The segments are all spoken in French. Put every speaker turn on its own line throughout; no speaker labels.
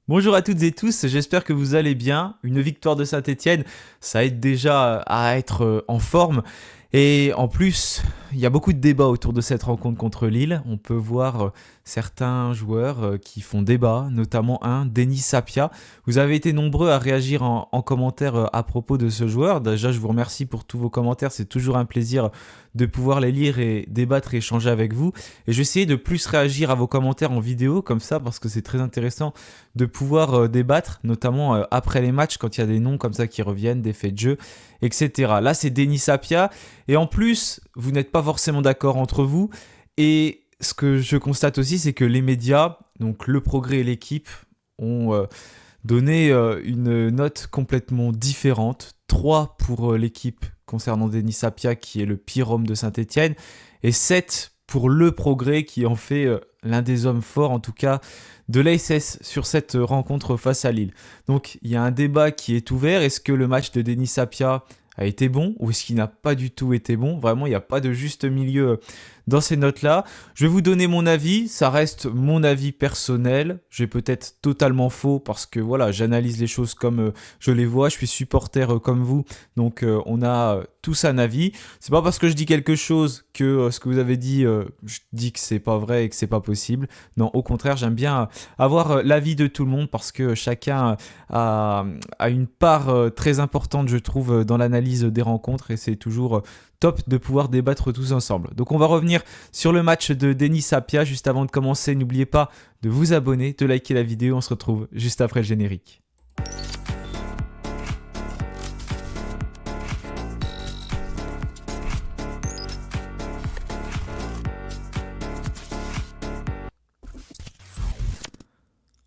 Bonjour à toutes et tous, j'espère que vous allez bien. Une victoire de Saint-Étienne, ça aide déjà à être en forme. Et en plus, il y a beaucoup de débats autour de cette rencontre contre Lille. On peut voir certains joueurs qui font débat, notamment un, Denis Sapia. Vous avez été nombreux à réagir en commentaire à propos de ce joueur. Déjà, je vous remercie pour tous vos commentaires. C'est toujours un plaisir de pouvoir les lire et débattre et échanger avec vous. Et je vais essayer de plus réagir à vos commentaires en vidéo, comme ça, parce que c'est très intéressant de pouvoir débattre, notamment après les matchs, quand il y a des noms comme ça qui reviennent, des faits de jeu, etc. Là, c'est Denis Sapia. Et en plus, vous n'êtes pas forcément d'accord entre vous. Et ce que je constate aussi, c'est que les médias, donc Le Progrès et l'équipe, ont donné une note complètement différente. 3 pour l'équipe concernant Denis Sapia, qui est le pire homme de Saint-Étienne, et 7 pour Le Progrès, qui en fait l'un des hommes forts, en tout cas, de l'ASS sur cette rencontre face à Lille. Donc il y a un débat qui est ouvert. Est-ce que le match de Denis Sapia a été bon ou est-ce qu'il n'a pas du tout été bon? Vraiment, il n'y a pas de juste milieu dans ces notes-là. Je vais vous donner mon avis. Ça reste mon avis personnel. Je vais peut-être totalement faux parce que voilà, j'analyse les choses comme je les vois. Je suis supporter comme vous. Donc on a tous un avis. C'est pas parce que je dis quelque chose que ce que vous avez dit, je dis que c'est pas vrai et que c'est pas possible. Non, au contraire, j'aime bien avoir l'avis de tout le monde parce que chacun a une part très importante, je trouve, dans l'analyse des rencontres et c'est toujours top de pouvoir débattre tous ensemble. Donc on va revenir sur le match de Denis Sapia. Juste avant de commencer, n'oubliez pas de vous abonner, de liker la vidéo. On se retrouve juste après le générique.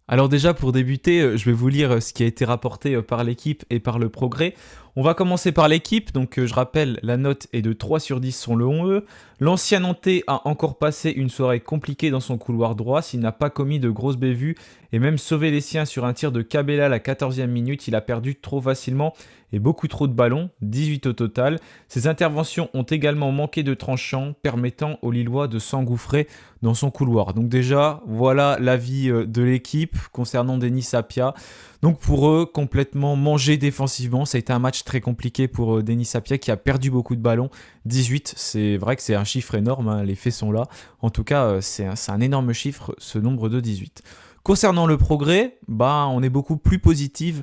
Alors déjà pour débuter, je vais vous lire ce qui a été rapporté par l'équipe et par le Progrès. On va commencer par l'équipe, donc je rappelle, la note est de 3 sur 10 selon eux. L'ancien Nantais a encore passé une soirée compliquée dans son couloir droit, s'il n'a pas commis de grosses bévues et même sauvé les siens sur un tir de Cabella à la 14e minute, il a perdu trop facilement et beaucoup trop de ballons, 18 au total. Ses interventions ont également manqué de tranchant, permettant aux Lillois de s'engouffrer dans son couloir. Donc déjà, voilà l'avis de l'équipe concernant Denis Sapia. Donc pour eux, complètement mangé défensivement. Ça a été un match très compliqué pour Denis Sapia qui a perdu beaucoup de ballons. 18, c'est vrai que c'est un chiffre énorme, hein, les faits sont là. En tout cas, c'est un énorme chiffre, ce nombre de 18. Concernant le Progrès, on est beaucoup plus positif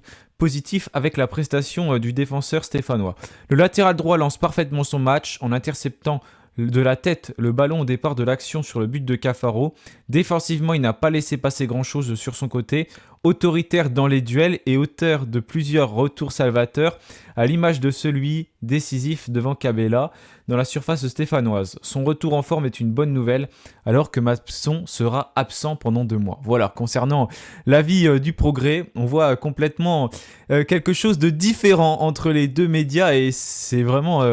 avec la prestation du défenseur stéphanois. Le latéral droit lance parfaitement son match en interceptant de la tête le ballon au départ de l'action sur le but de Cafaro. Défensivement, il n'a pas laissé passer grand-chose sur son côté. Autoritaire dans les duels et auteur de plusieurs retours salvateurs, à l'image de celui décisif devant Cabella dans la surface stéphanoise. Son retour en forme est une bonne nouvelle, alors que Masson sera absent pendant 2 mois. Voilà, concernant l'avis du Progrès, on voit complètement quelque chose de différent entre les deux médias et c'est vraiment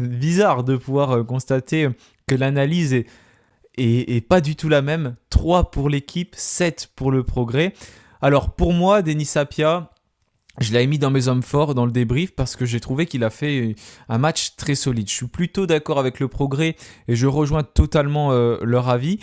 bizarre de pouvoir constater que l'analyse est pas du tout la même. 3 pour l'équipe, 7 pour le Progrès. Alors pour moi, Denis Sapia, je l'avais mis dans mes hommes forts dans le débrief parce que j'ai trouvé qu'il a fait un match très solide. Je suis plutôt d'accord avec le Progrès et je rejoins totalement leur avis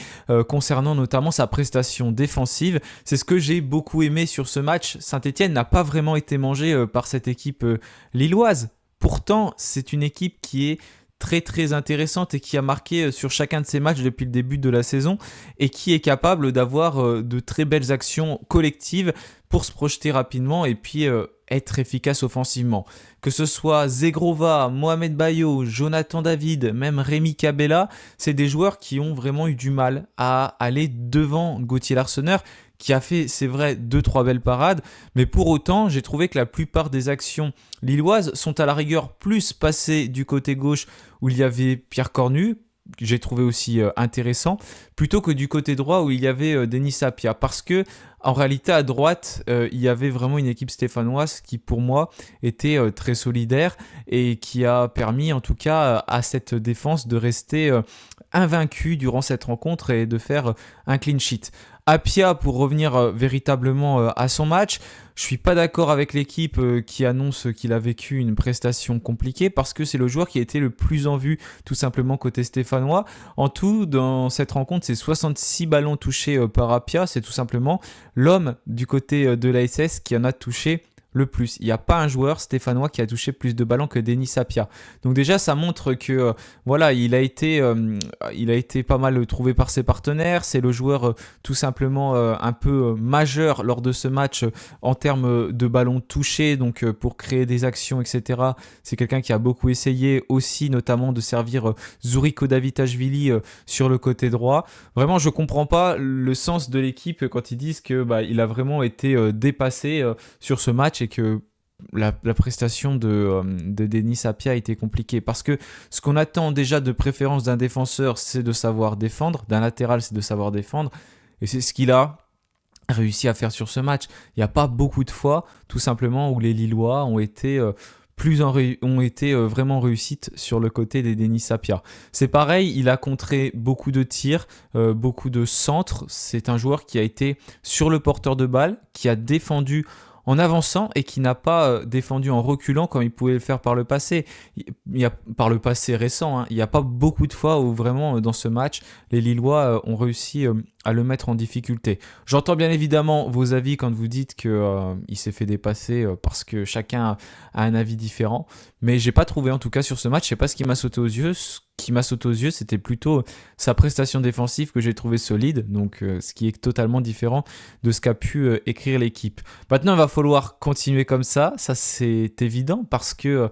concernant notamment sa prestation défensive. C'est ce que j'ai beaucoup aimé sur ce match. Saint-Étienne n'a pas vraiment été mangé par cette équipe lilloise. Pourtant, c'est une équipe qui est très très intéressante et qui a marqué sur chacun de ses matchs depuis le début de la saison et qui est capable d'avoir de très belles actions collectives pour se projeter rapidement et puis être efficace offensivement. Que ce soit Zegrova, Mohamed Bayo, Jonathan David, même Rémi Cabella, c'est des joueurs qui ont vraiment eu du mal à aller devant Gauthier Larsonneur qui a fait, c'est vrai, 2-3 belles parades, mais pour autant, j'ai trouvé que la plupart des actions lilloises sont à la rigueur plus passées du côté gauche où il y avait Pierre Cornu, que j'ai trouvé aussi intéressant, plutôt que du côté droit où il y avait Denis Sapia. Parce que, en réalité, à droite, il y avait vraiment une équipe stéphanoise qui, pour moi, était très solidaire et qui a permis, en tout cas, à cette défense de rester invaincue durant cette rencontre et de faire un clean sheet. Apia, pour revenir véritablement à son match, je suis pas d'accord avec l'équipe qui annonce qu'il a vécu une prestation compliquée parce que c'est le joueur qui a été le plus en vue tout simplement côté stéphanois. En tout, dans cette rencontre, c'est 66 ballons touchés par Apia. C'est tout simplement l'homme du côté de l'ASS qui en a touché le plus. Il n'y a pas un joueur stéphanois qui a touché plus de ballons que Denis Apia. Donc déjà, ça montre que voilà, il a été pas mal trouvé par ses partenaires. C'est le joueur tout simplement un peu majeur lors de ce match en termes de ballons touchés, donc pour créer des actions, etc. C'est quelqu'un qui a beaucoup essayé aussi, notamment de servir Zuriko Davitashvili sur le côté droit. Vraiment, je comprends pas le sens de l'équipe quand ils disent que il a vraiment été dépassé sur ce match et que la prestation de Denis Apia a été compliquée parce que ce qu'on attend déjà de préférence d'un défenseur, c'est de savoir défendre, d'un latéral, c'est de savoir défendre, et c'est ce qu'il a réussi à faire sur ce match. Il n'y a pas beaucoup de fois, tout simplement, où les Lillois ont été vraiment réussites sur le côté des Denis Apia. C'est pareil, il a contré beaucoup de tirs, beaucoup de centres. C'est un joueur qui a été sur le porteur de balle, qui a défendu en avançant et qui n'a pas défendu en reculant comme il pouvait le faire par le passé. Par le passé récent, hein, il n'y a pas beaucoup de fois où vraiment dans ce match, les Lillois ont réussi à le mettre en difficulté. J'entends bien évidemment vos avis quand vous dites qu'il s'est fait dépasser parce que chacun a un avis différent, mais j'ai pas trouvé en tout cas sur ce match, je sais pas ce qui m'a sauté aux yeux. Ce qui m'a sauté aux yeux, c'était plutôt sa prestation défensive que j'ai trouvé solide, donc ce qui est totalement différent de ce qu'a pu écrire l'équipe. Maintenant, il va falloir continuer comme ça c'est évident parce que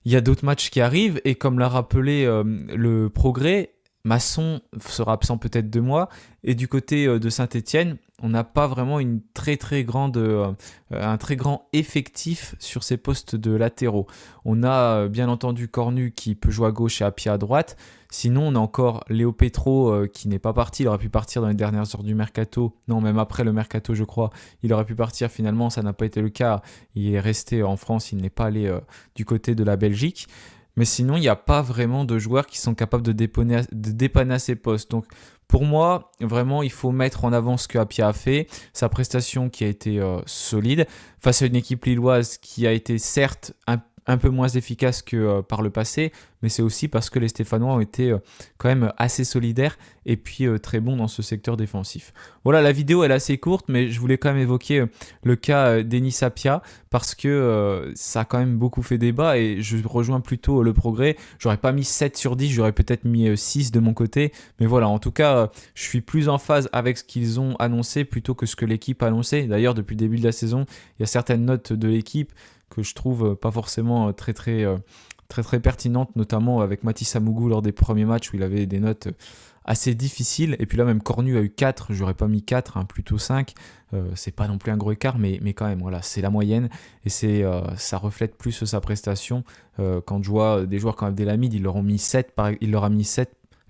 il y a d'autres matchs qui arrivent et comme l'a rappelé le Progrès, Masson sera absent peut-être 2 mois et du côté de Saint-Etienne, on n'a pas vraiment un très grand effectif sur ces postes de latéraux. On a bien entendu Cornu qui peut jouer à gauche et Apia à droite. Sinon, on a encore Léo Petro qui n'est pas parti. Il aurait pu partir dans les dernières heures du mercato. Non, même après le mercato, je crois. Il aurait pu partir. Finalement, ça n'a pas été le cas. Il est resté en France. Il n'est pas allé du côté de la Belgique. Mais sinon, il n'y a pas vraiment de joueurs qui sont capables de dépanner à ces postes. Donc, pour moi, vraiment, il faut mettre en avant ce que Apia a fait, sa prestation qui a été solide, face à une équipe lilloise qui a été certes un peu moins efficace que par le passé, mais c'est aussi parce que les Stéphanois ont été quand même assez solidaires et puis très bons dans ce secteur défensif. Voilà, la vidéo elle est assez courte, mais je voulais quand même évoquer le cas Denis Apia parce que ça a quand même beaucoup fait débat et je rejoins plutôt le Progrès. J'aurais pas mis 7 sur 10, j'aurais peut-être mis 6 de mon côté, mais voilà, en tout cas, je suis plus en phase avec ce qu'ils ont annoncé plutôt que ce que l'équipe a annoncé. D'ailleurs, depuis le début de la saison, il y a certaines notes de l'équipe que je trouve pas forcément très pertinentes, notamment avec Mathis Amougou lors des premiers matchs où il avait des notes assez difficiles. Et puis là, même Cornu a eu 4, j'aurais pas mis 4, hein, plutôt 5. C'est pas non plus un gros écart, mais quand même, voilà, c'est la moyenne. Et ça reflète plus sa prestation. Quand je vois des joueurs comme Abdelhamid, il leur a mis 7,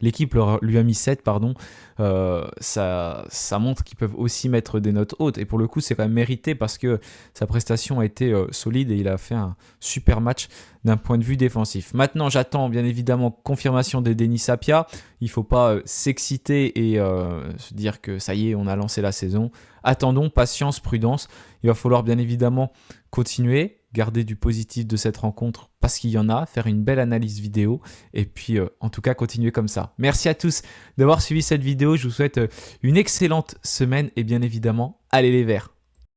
l'équipe lui a mis 7, pardon. Ça montre qu'ils peuvent aussi mettre des notes hautes. Et pour le coup, c'est quand même mérité parce que sa prestation a été solide et il a fait un super match d'un point de vue défensif. Maintenant, j'attends bien évidemment confirmation des Denis Apia. Il ne faut pas s'exciter et se dire que ça y est, on a lancé la saison. Attendons, patience, prudence. Il va falloir bien évidemment continuer, garder du positif de cette rencontre parce qu'il y en a, faire une belle analyse vidéo et puis en tout cas continuer comme ça. Merci à tous d'avoir suivi cette vidéo, je vous souhaite une excellente semaine et bien évidemment, allez les Verts!